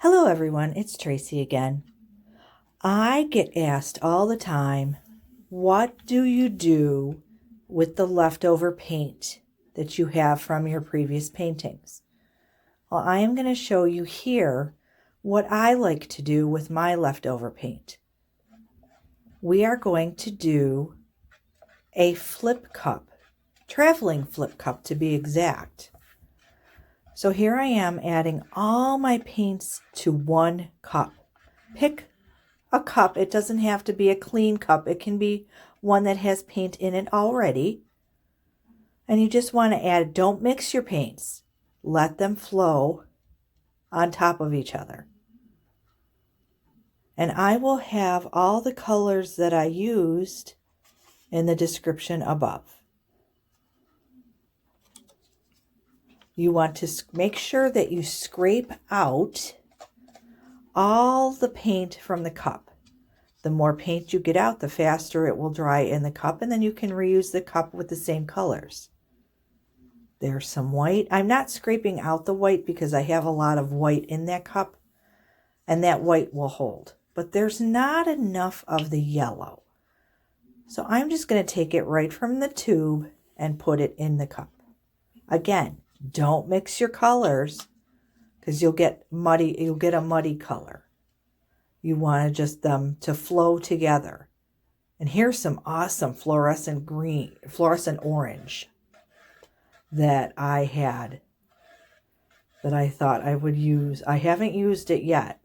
Hello everyone, it's Tracy again. I get asked all the time, what do you do with the leftover paint that you have from your previous paintings? Well, I am going to show you here what I like to do with my leftover paint. We are going to do a flip cup, traveling flip cup to be exact. So here I am adding all my paints to one cup. Pick a cup. It doesn't have to be a clean cup. It can be one that has paint in it already. And you just want to add, don't mix your paints. Let them flow on top of each other. And I will have all the colors that I used in the description above. You want to make sure that you scrape out all the paint from the cup. The more paint you get out, the faster it will dry in the cup, and then you can reuse the cup with the same colors. There's some white. I'm not scraping out the white because I have a lot of white in that cup, and that white will hold. But there's not enough of the yellow. So I'm just going to take it right from the tube and put it in the cup. Again, don't mix your colors because you'll get a muddy color. You want just them to flow together. And here's some awesome fluorescent orange that I had that I thought I would use. I haven't used it yet.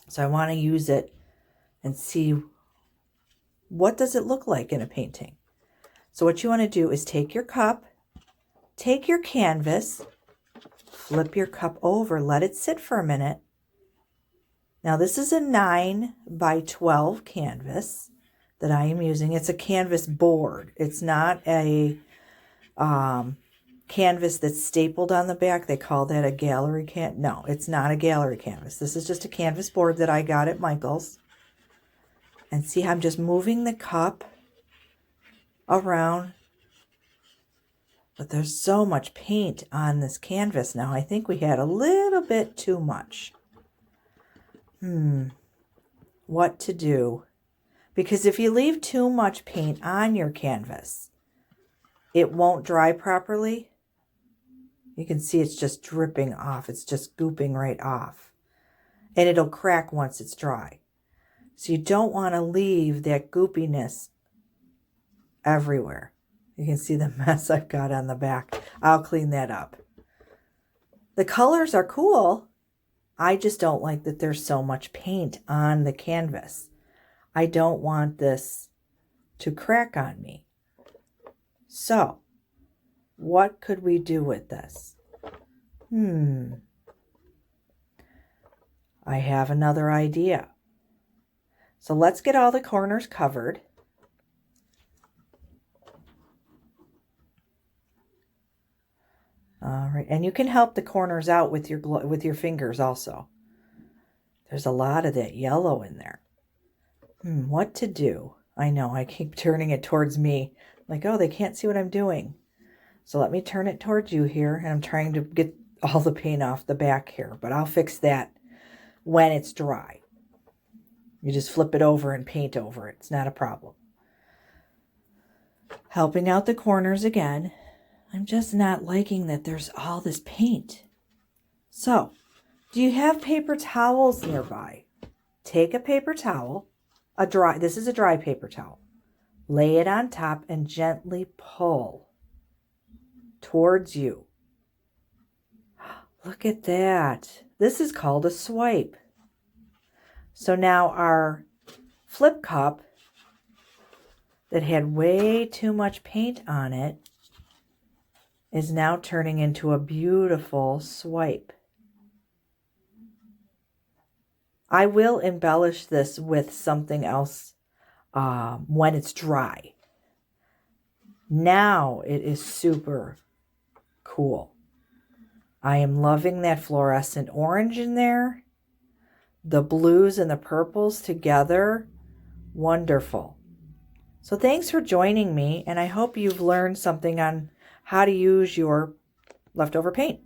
So I want to use it and see what does it look like in a painting. So what you want to do is take your cup, take your canvas, flip your cup over, let it sit for a minute. Now this is a 9 by 12 canvas that I am using. It's a canvas board. It's not a canvas that's stapled on the back. They call that a gallery No, it's not a gallery canvas. This is just a canvas board that I got at Michael's. And see how I'm just moving the cup around. But there's so much paint on this canvas now. I think we had a little bit too much. What to do? Because if you leave too much paint on your canvas, it won't dry properly. You can see it's just dripping off. It's just gooping right off. And it'll crack once it's dry. So you don't want to leave that goopiness everywhere. You can see the mess I've got on the back. I'll clean that up. The colors are cool. I just don't like that there's so much paint on the canvas. I don't want this to crack on me. So, what could we do with this? I have another idea. So let's get all the corners covered. All right, and you can help the corners out with your fingers also. There's a lot of that yellow in there. What to do? I know, I keep turning it towards me. Like, oh, they can't see what I'm doing. So let me turn it towards you here, and I'm trying to get all the paint off the back here, but I'll fix that when it's dry. You just flip it over and paint over it. It's not a problem. Helping out the corners again. I'm just not liking that there's all this paint. So, do you have paper towels nearby? Take a paper towel, this is a dry paper towel. Lay it on top and gently pull towards you. Look at that. This is called a swipe. So now our flip cup that had way too much paint on it is now turning into a beautiful swipe. I will embellish this with something else when it's dry. Now it is super cool. I am loving that fluorescent orange in there. The blues and the purples together. Wonderful. So thanks for joining me, and I hope you've learned something on how to use your leftover paint.